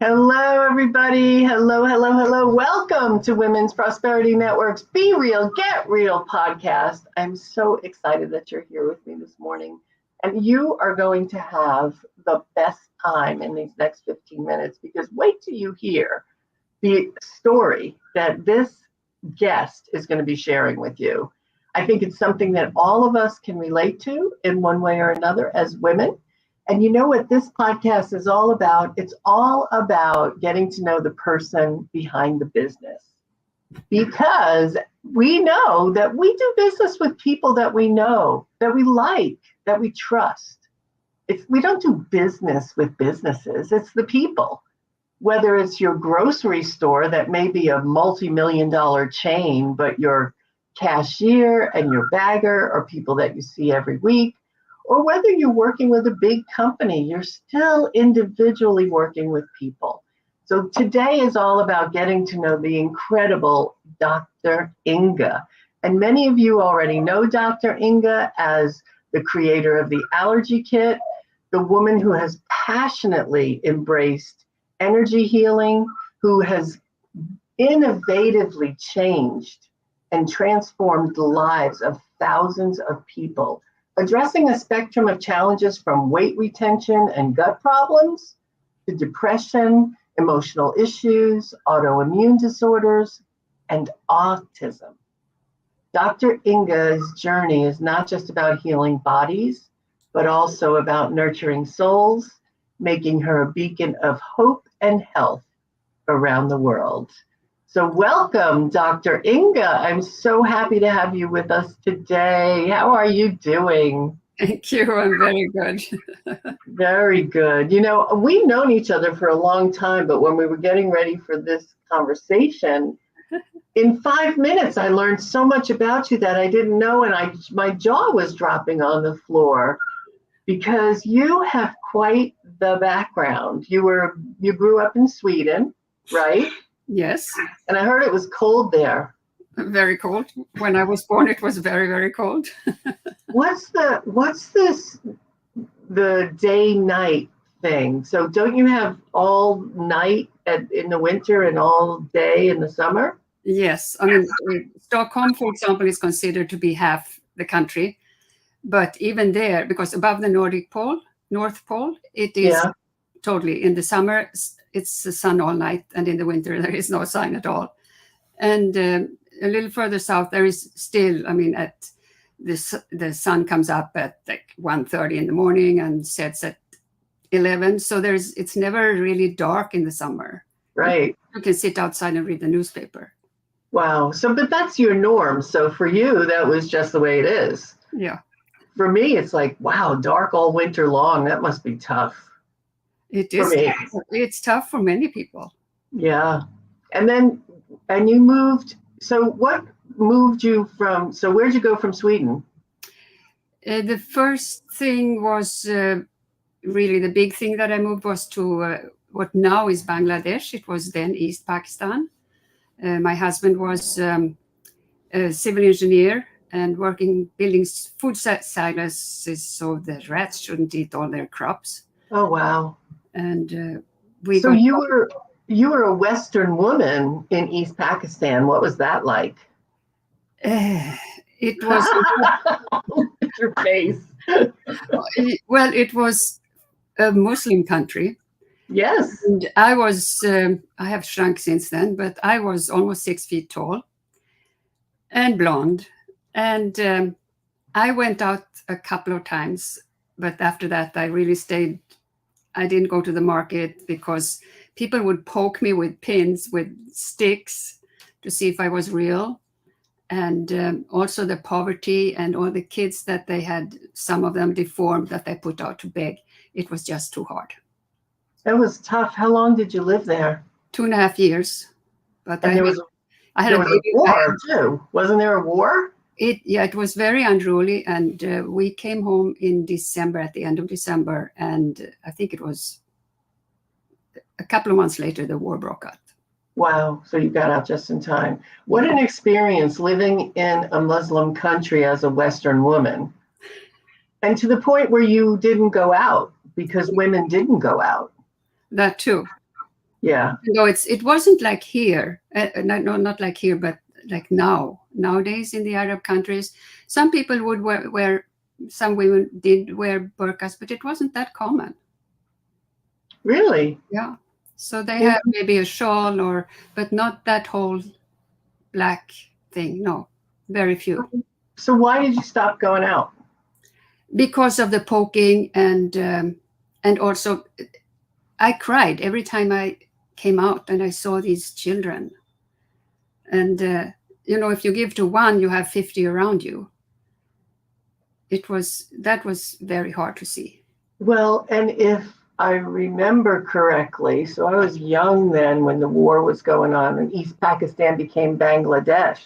Hello, everybody. Hello, hello, hello. Welcome to Women's Prosperity Network's Be Real, Get Real podcast. I'm so excited that you're here with me this morning. And you are going to have the best time in these next 15 minutes because wait till you hear the story that this guest is going to be sharing with you. I think it's something that all of us can relate to in one way or another as women. And you know what this podcast is all about? It's all about getting to know the person behind the business. Because we know that we do business with people that we know, that we like, that we trust. We don't do business with businesses, it's the people. Whether it's your grocery store that may be a multi-million-dollar chain, but your cashier and your bagger are people that you see every week, or whether you're working with a big company, you're still individually working with people. So today is all about getting to know the incredible Dr. Ynge. And many of you already know Dr. Ynge as the creator of the allergy kit, the woman who has passionately embraced energy healing, who has innovatively changed and transformed the lives of thousands of people, addressing a spectrum of challenges from weight retention and gut problems to depression, emotional issues, autoimmune disorders, and autism. Dr. Ynge's journey is not just about healing bodies, but also about nurturing souls, making her a beacon of hope and health around the world. So welcome, Dr. Ynge. I'm so happy to have you with us today. How are you doing? Thank you. I'm very good. Very good. You know, we've known each other for a long time, but when we were getting ready for this conversation, in 5 minutes, I learned so much about you that I didn't know, and my jaw was dropping on the floor because you have quite the background. You grew up in Sweden, right? Yes. And I heard it was cold there. Very cold. When I was born, it was very, very cold. What's the day-night thing? So don't you have all night in the winter and all day in the summer? Yes. I mean, Stockholm, for example, is considered to be half the country. But even there, because above the North Pole, it is totally in the summer, it's the sun all night, and in the winter there is no sun at all. And a little further south, there is still, at the sun comes up at like 1:30 in the morning and sets at 11. So it's never really dark in the summer. Right. You can sit outside and read the newspaper. Wow. So, but that's your norm. So for you, that was just the way it is. Yeah. For me, it's like, wow, dark all winter long. That must be tough. It is. It's tough for many people. Yeah. And you moved. So what moved you so where'd you go from Sweden? The first thing was really the big thing that I moved was to what now is Bangladesh. It was then East Pakistan. My husband was a civil engineer and building food silos so the rats shouldn't eat all their crops. Oh, wow. And you were a Western woman in East Pakistan. What was that like? It was your face. Well, it was a Muslim country. Yes. And I have shrunk since then, but I was almost 6 feet tall and blonde. And I went out a couple of times, but after that I really stayed. I didn't go to the market because people would poke me with pins, with sticks to see if I was real. And also the poverty and all the kids that they had, some of them deformed, that they put out to beg. It was just too hard. It was tough. How long did you live there? 2.5 years. But and I had a war too. Wasn't there a war? It was very unruly, and we came home in December, at the end of December, and I think it was a couple of months later the war broke out. Wow, so you got out just in time. What an experience living in a Muslim country as a Western woman. And to the point where you didn't go out because women didn't go out. That too. Yeah. No, it wasn't like here. No, not like here, but like nowadays in the Arab countries, some people would wear some women did wear burqas, but it wasn't that common. Really? Yeah. So they Yeah. have maybe a shawl but not that whole black thing. No, very few. So why did you stop going out? Because of the poking and also I cried every time I came out and I saw these children. And if you give to one, you have 50 around you. That was very hard to see. Well, and if I remember correctly, so I was young then when the war was going on and East Pakistan became Bangladesh.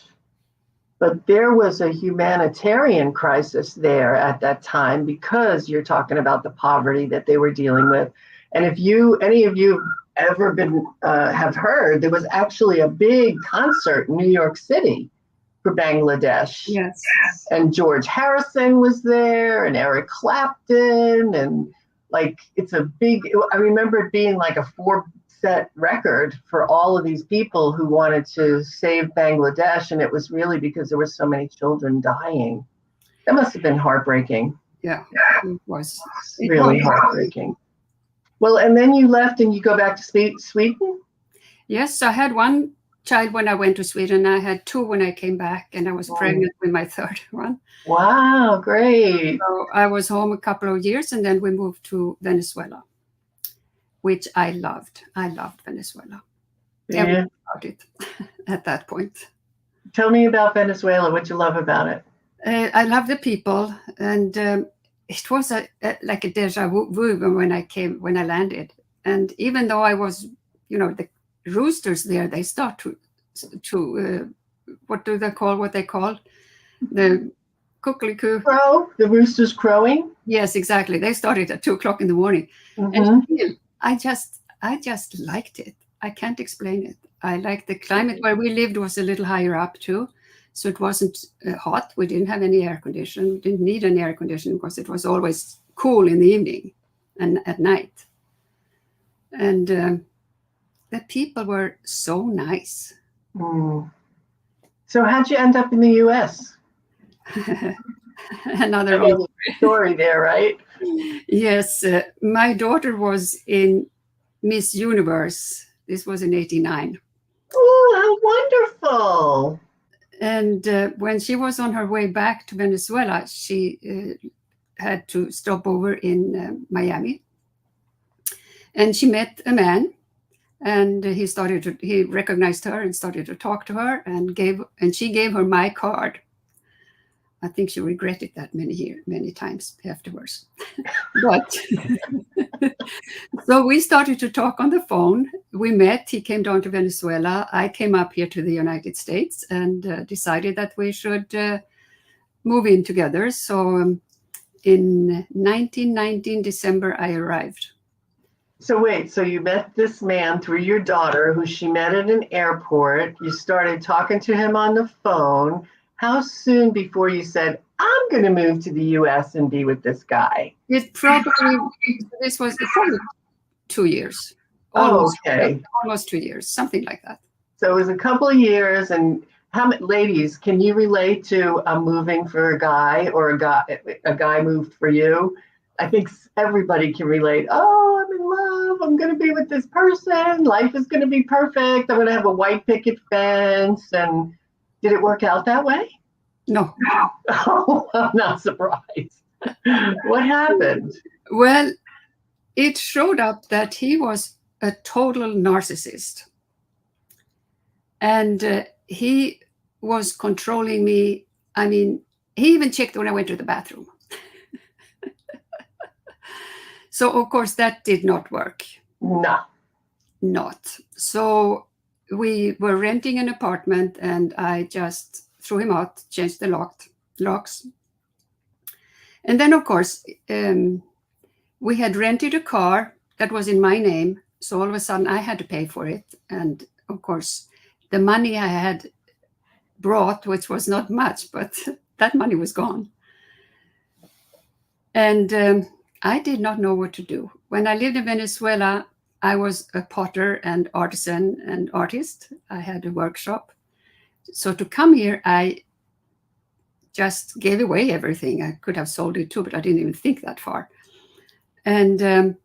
But there was a humanitarian crisis there at that time because you're talking about the poverty that they were dealing with. And if any of you ever have heard, there was actually a big concert in New York City for Bangladesh. Yes. And George Harrison was there and Eric Clapton. And I remember it being like a 4-set record for all of these people who wanted to save Bangladesh. And it was really because there were so many children dying. That must have been heartbreaking. Yeah, it was. Really heartbreaking. Well, and then you left and you go back to Sweden? Yes, I had one child when I went to Sweden. I had 2 when I came back, and I was pregnant with my 3rd one. Wow, great. So I was home a couple of years, and then we moved to Venezuela, which I loved. I loved Venezuela. Yeah. About it at that point. Tell me about Venezuela. What you love about it? I love the people, and it was like a deja vu when I landed. And even though I was, the roosters there, they start to what they call the cuckoo. Crow? The roosters crowing? Yes, exactly. They started at 2:00 in the morning. Mm-hmm. And still, I just liked it. I can't explain it. I liked the climate. Where we lived was a little higher up too. So it wasn't hot. We didn't have any air conditioning. We didn't need any air conditioning because it was always cool in the evening and at night. And the people were so nice. Mm. So how'd you end up in the U.S.? Another story there, right? Yes. My daughter was in Miss Universe. This was in 1989. Oh, how wonderful. And when she was on her way back to Venezuela, she had to stop over in Miami. And she met a man, and he recognized her and started to talk to her, and she gave her my card. I think she regretted that many times afterwards. But so we started to talk on the phone. We met. He came down to Venezuela. I came up here to the United States and decided that we should move in together. So in 1919 December, I arrived. So wait, so you met this man through your daughter, who she met at an airport. You started talking to him on the phone. How soon before you said, I'm going to move to the U.S. and be with this guy? This was probably 2 years. Okay. Almost 2 years, something like that. So it was a couple of years. And how many ladies can you relate to moving for a guy, or a guy moved for you? I think everybody can relate. Oh, I'm in love. I'm going to be with this person. Life is going to be perfect. I'm going to have a white picket fence. And did it work out that way? No. Oh, I'm not surprised. What happened? Well, it showed up that he was a total narcissist. And he was controlling me. I mean, he even checked when I went to the bathroom. So, of course, that did not work. No. Not. So we were renting an apartment, and I just threw him out, changed the locks. And then, of course, we had rented a car that was in my name. So all of a sudden I had to pay for it. And of course, the money I had brought, which was not much, but that money was gone. And I did not know what to do. When I lived in Venezuela, I was a potter and artisan and artist. I had a workshop. So to come here, I just gave away everything. I could have sold it too, but I didn't even think that far. And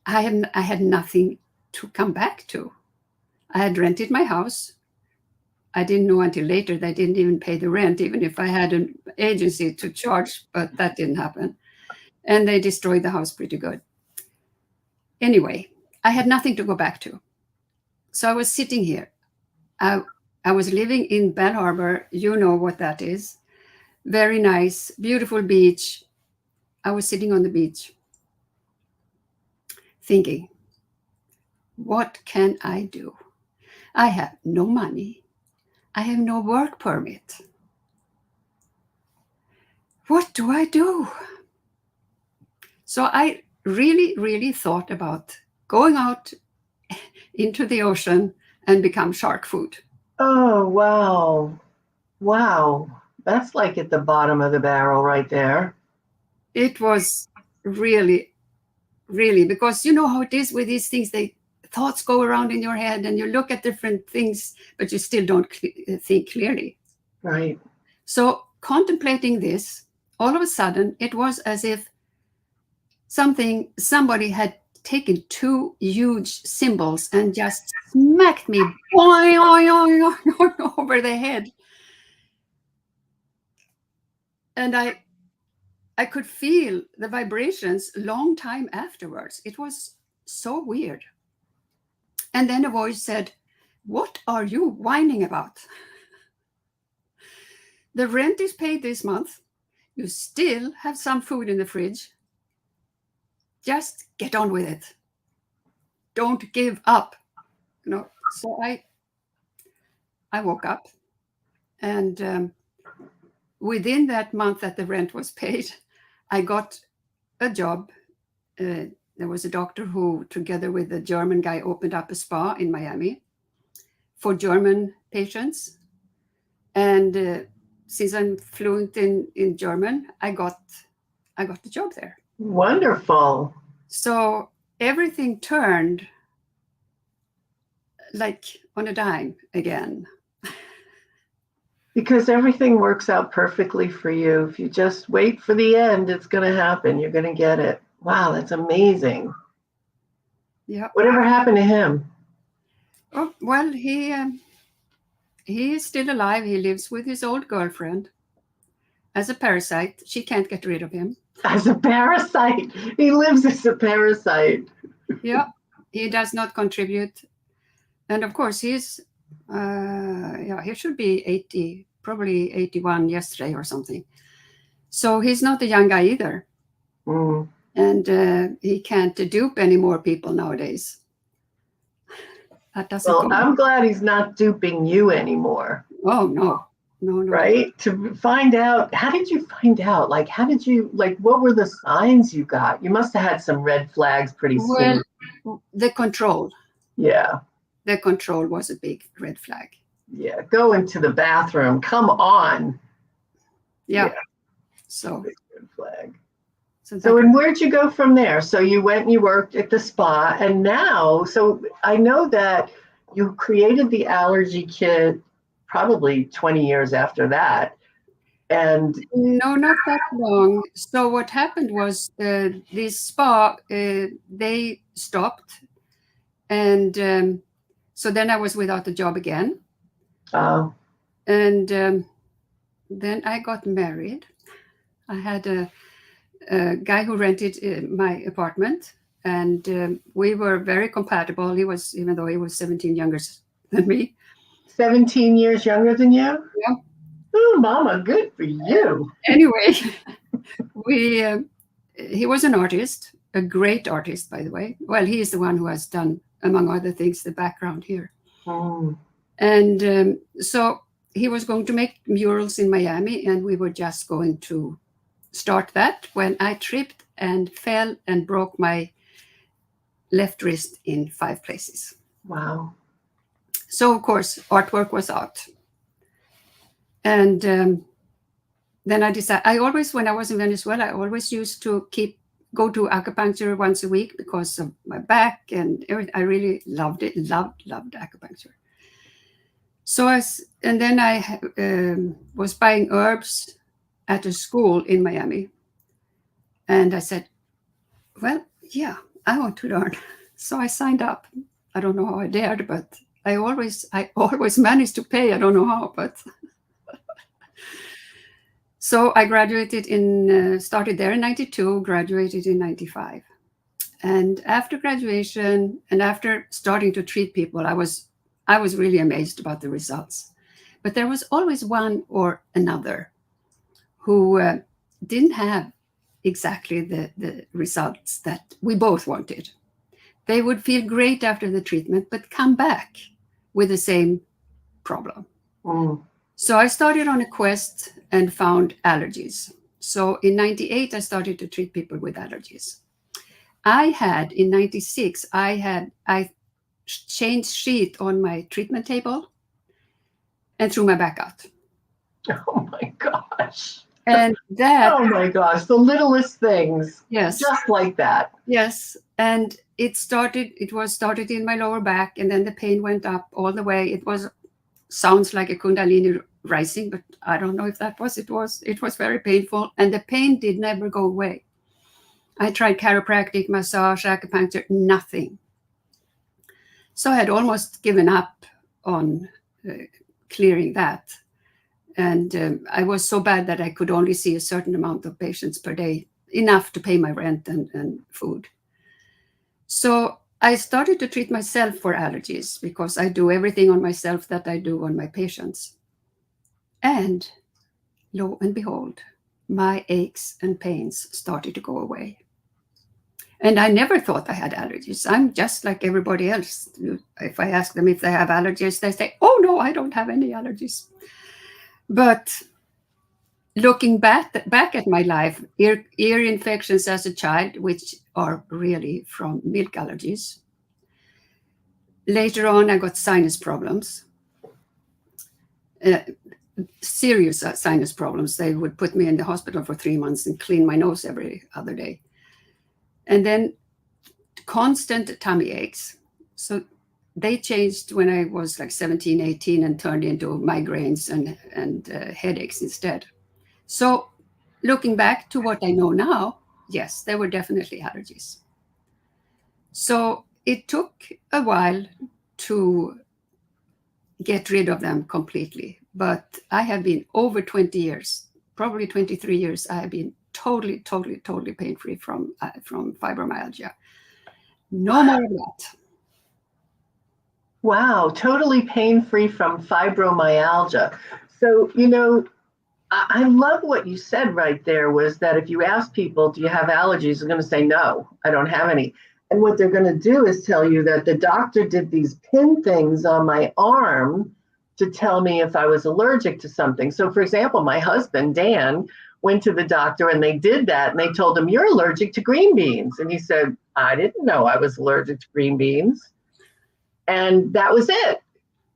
I had nothing to come back to. I had rented my house. I didn't know until later they didn't even pay the rent, even if I had an agency to charge, but that didn't happen. And they destroyed the house pretty good. Anyway, I had nothing to go back to. So I was sitting here. I was living in Bal Harbour. You know what that is. Very nice, beautiful beach. I was sitting on the beach thinking, what can I do? I have no money. I have no work permit. What do I do? So I really, really thought about going out into the ocean and become shark food. Oh, wow. Wow. That's like at the bottom of the barrel right there. It was really, really, because you know how it is with these things, thoughts go around in your head and you look at different things, but you still don't think clearly. Right. So contemplating this, all of a sudden, it was as if somebody had taken two huge cymbals and just smacked me over the head. And I could feel the vibrations long time afterwards. It was so weird. And then a voice said, "What are you whining about? The rent is paid this month. You still have some food in the fridge. Just get on with it. Don't give up." So I woke up, and within that month that the rent was paid, I got a job. There was a doctor who, together with a German guy, opened up a spa in Miami for German patients. And since I'm fluent in German, I got the job there. Wonderful. So everything turned like on a dime again. Because everything works out perfectly for you. If you just wait for the end, it's going to happen. You're going to get it. Wow, that's amazing. Yeah. Whatever happened to him? Oh, well, he is still alive. He lives with his old girlfriend as a parasite. She can't get rid of him. As a parasite. He lives as a parasite. Yeah, he does not contribute. And of course, he should be 80, probably 81 yesterday or something. So he's not a young guy either. Mm. And he can't dupe any more people nowadays. That doesn't go. I'm glad he's not duping you anymore. Oh, no. Right? To find out, how did you find out? Like, what were the signs you got? You must have had some red flags pretty soon. Well, the control. Yeah. The control was a big red flag. Yeah. Go into the bathroom. Come on. Yeah. So. Big red flag. So and where'd you go from there? So you went and you worked at the spa, and now, so I know that you created the allergy kit probably 20 years after that. And no, not that long. So what happened was this spa, they stopped. And so then I was without a job again. Oh. And then I got married. I had a guy who rented my apartment, and we were very compatible. Even though he was 17 younger than me. 17 years younger than you? Yeah. Oh, Mama, good for you. Anyway, he was an artist, a great artist, by the way. Well, he is the one who has done, among other things, the background here. Mm. And so he was going to make murals in Miami, and we were just going to start that when I tripped and fell and broke my left wrist in 5 places. Wow. So, of course, artwork was out. And then I decided, when I was in Venezuela, I always used to keep go to acupuncture once a week because of my back and everything. I really loved it. Loved acupuncture. So and then I was buying herbs at a school in Miami. And I said, well, yeah, I want to learn. So I signed up. I don't know how I dared, but I always managed to pay. I don't know how, but so I graduated started there in 92, graduated in 95. And after graduation and after starting to treat people, I was really amazed about the results. But there was always one or another who didn't have exactly the results that we both wanted. They would feel great after the treatment, but come back with the same problem. So I started on a quest and found allergies. So in 98, I started to treat people with allergies. In 96, I changed sheet on my treatment table and threw my back out. Oh my gosh. And that, oh my gosh, the littlest things. Yes. Just like that. Yes. And it was started in my lower back, and then the pain went up all the way. Sounds like a Kundalini rising, but I don't know if that was. It was very painful, and the pain did never go away. I tried chiropractic, massage, acupuncture, nothing. So I had almost given up on clearing that. And I was so bad that I could only see a certain amount of patients per day, enough to pay my rent and food. So I started to treat myself for allergies because I do everything on myself that I do on my patients. And lo and behold, my aches and pains started to go away. And I never thought I had allergies. I'm just like everybody else. If I ask them if they have allergies, they say, oh, no, I don't have any allergies. But looking back at my life, ear infections as a child, which are really from milk allergies. Later on, I got sinus problems, serious sinus problems. They would put me in the hospital for 3 months and clean my nose every other day. And then constant tummy aches. So they changed when I was like 17, 18 and turned into migraines and headaches instead. So looking back to what I know now, yes, there were definitely allergies. So it took a while to get rid of them completely. But I have been over 20 years, probably 23 years, I have been totally pain-free from fibromyalgia. No more of that. Wow, totally pain-free from fibromyalgia. So, you know, I love what you said right there, was that if you ask people, do you have allergies? They're going to say, no, I don't have any. And what they're going to do is tell you that the doctor did these pin things on my arm to tell me if I was allergic to something. So, for example, my husband, Dan, went to the doctor and they did that. And they told him, you're allergic to green beans. And he said, I didn't know I was allergic to green beans. And that was it.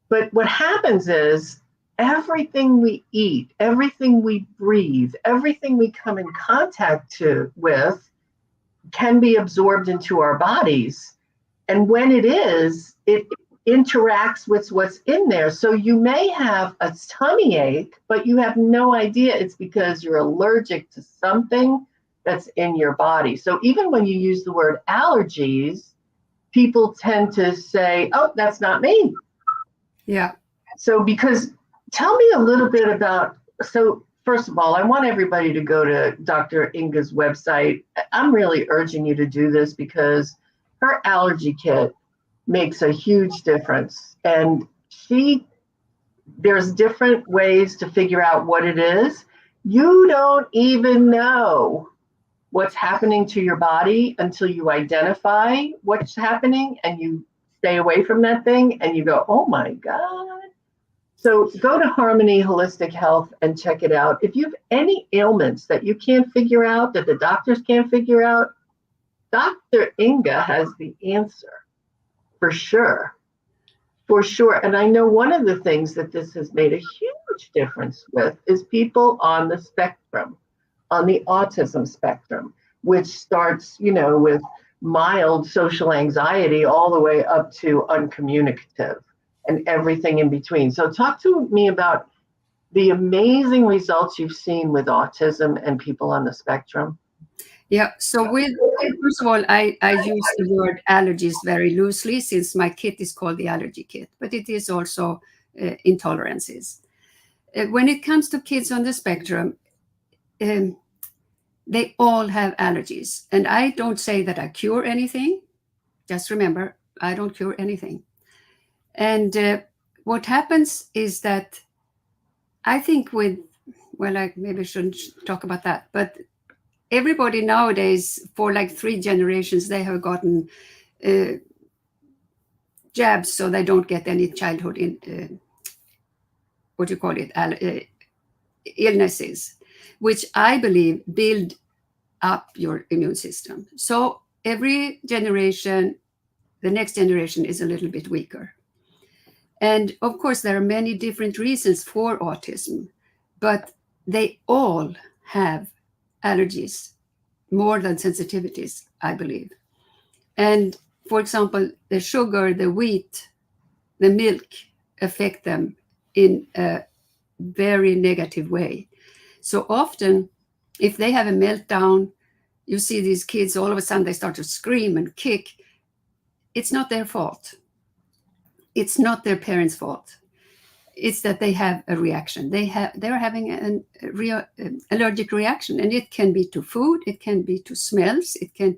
But what happens is everything we eat, everything we breathe, everything we come in contact with can be absorbed into our bodies. And when it is, it interacts with what's in there. So you may have a tummy ache, but you have no idea it's because you're allergic to something that's in your body. So even when you use the word allergies, people tend to say, oh, that's not me. Yeah. So tell me a little bit about, so first of all, I want everybody to go to Dr. Ynge's website. I'm really urging you to do this because her allergy kit makes a huge difference. And there's different ways to figure out what it is. You don't even know what's happening to your body until you identify what's happening and you stay away from that thing and you go, oh my God. So go to Harmony Holistic Health and check it out. If you have any ailments that you can't figure out, that the doctors can't figure out, Dr. Ynge has the answer for sure. For sure. And I know one of the things that this has made a huge difference with is people on the spectrum, on the autism spectrum. which starts, with mild social anxiety all the way up to uncommunicative and everything in between. So talk to me about the amazing results you've seen with autism and people on the spectrum. Yeah. So first of all, I use the word allergies very loosely since my kit is called the allergy kit, but it is also intolerances. When it comes to kids on the spectrum, they all have allergies. And I don't say that I cure anything. Just remember, I don't cure anything. And what happens is that I think I maybe shouldn't talk about that, but everybody nowadays, for like 3 generations, they have gotten jabs so they don't get any childhood illnesses, which I believe build up your immune system. So every generation, the next generation is a little bit weaker. And of course, there are many different reasons for autism, but they all have allergies, more than sensitivities, I believe. And for example, the sugar, the wheat, the milk affect them in a very negative way. So often, if they have a meltdown, you see these kids, all of a sudden they start to scream and kick. It's not their fault. It's not their parents' fault. It's that they have a reaction. They're having an allergic reaction, and it can be to food, it can be to smells, it can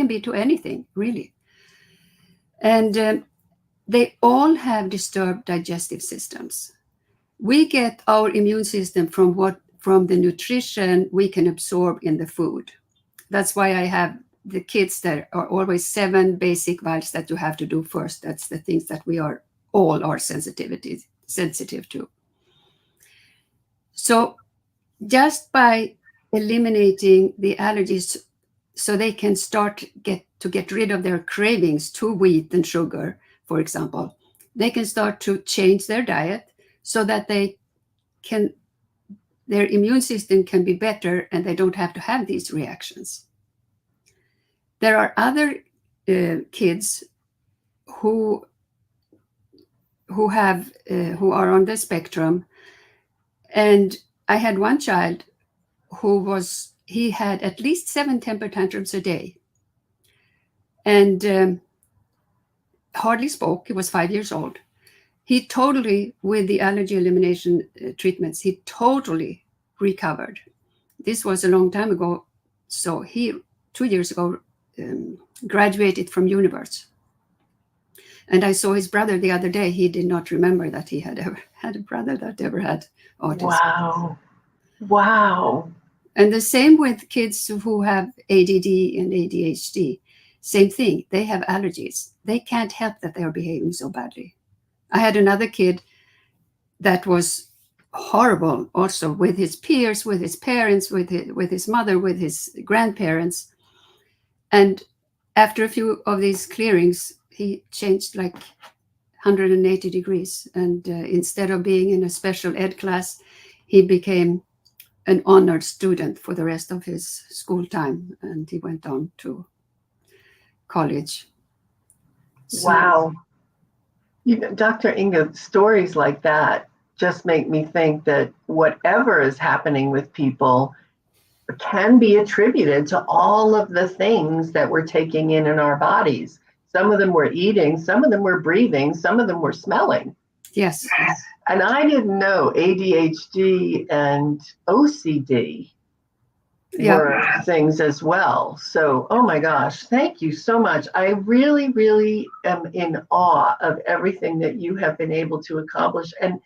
be to anything, really. And they all have disturbed digestive systems. We get our immune system from the nutrition we can absorb in the food. That's why I have the kids that are always 7 basic vials that you have to do first. That's the things that we are sensitive to. So just by eliminating the allergies, so they can start to get rid of their cravings to wheat and sugar, for example, they can start to change their diet so that their immune system can be better and they don't have to have these reactions. There are other kids who are on the spectrum, and I had one child he had at least 7 temper tantrums a day, and hardly spoke. He was 5 years old. He totally, with the allergy elimination treatments, he totally recovered. This was a long time ago. So he, 2 years ago, graduated from university. And I saw his brother the other day. He did not remember that he had ever had a brother that ever had autism. Wow. And the same with kids who have ADD and ADHD. Same thing. They have allergies. They can't help that they are behaving so badly. I had another kid that was horrible also, with his peers, with his parents, with his mother, with his grandparents. And after a few of these clearings, he changed like 180 degrees. And instead of being in a special ed class, he became an honored student for the rest of his school time. And he went on to college. So, wow. Dr. Ynge, stories like that just make me think that whatever is happening with people can be attributed to all of the things that we're taking in our bodies. Some of them we're eating, some of them we're breathing, some of them we're smelling. Yes. And I didn't know ADHD and OCD were things as well. So, oh my gosh, thank you so much. I really, really am in awe of everything that you have been able to accomplish and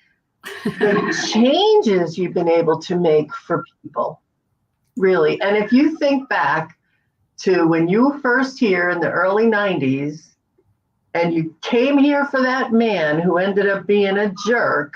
the changes you've been able to make for people, really. And if you think back to when you were first here in the early 90s and you came here for that man who ended up being a jerk,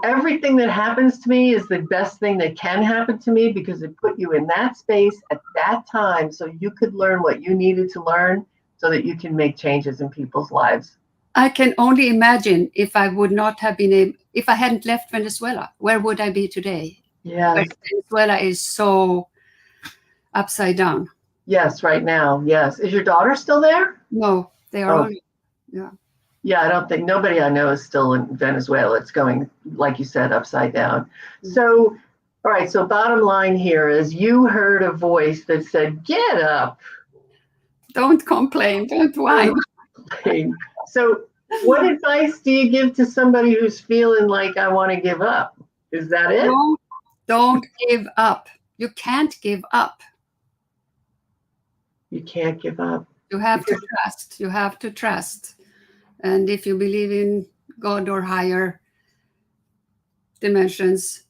everything that happens to me is the best thing that can happen to me because it put you in that space at that time so you could learn what you needed to learn so that you can make changes in people's lives. I can only imagine if I would not have been able, if I hadn't left Venezuela, where would I be today? Yes. Venezuela is so upside down. Yes, right now. Yes. Is your daughter still there? No, they are all, yeah. Yeah, I don't think nobody I know is still in Venezuela. It's going, like you said, upside down. So, all right. So bottom line here is you heard a voice that said, get up. Don't complain, don't whine. So what advice do you give to somebody who's feeling like I want to give up? Is that it? No, don't give up. You can't give up. You can't give up. You have to trust. You have to trust. And if you believe in God or higher dimensions,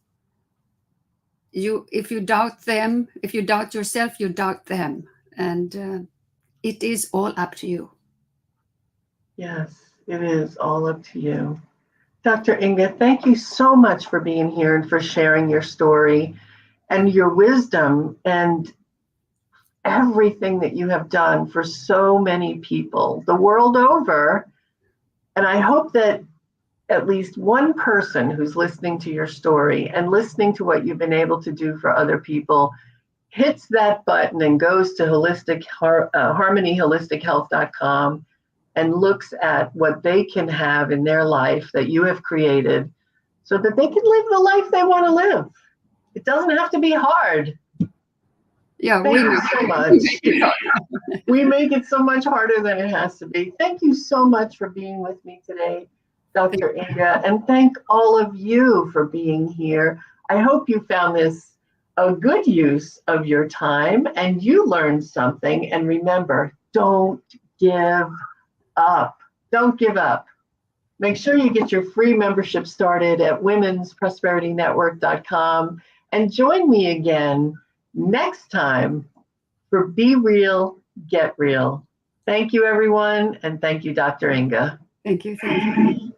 if you doubt them, if you doubt yourself, you doubt them. And it is all up to you. Yes, it is all up to you. Dr. Ynge, thank you so much for being here and for sharing your story and your wisdom and everything that you have done for so many people the world over. And I hope that at least one person who's listening to your story and listening to what you've been able to do for other people hits that button and goes to harmonyholistichealth.com and looks at what they can have in their life that you have created so that they can live the life they want to live. It doesn't have to be hard. Yeah, Thank you so much. We make it so much harder than it has to be. Thank you so much for being with me today, Dr. Ynge, and thank all of you for being here. I hope you found this a good use of your time and you learned something. And remember, don't give up. Don't give up. Make sure you get your free membership started at womensprosperityNetwork.com and join me again next time for Be Real, Get Real. Thank you, everyone. And thank you, Dr. Ynge. Thank you. Thank you.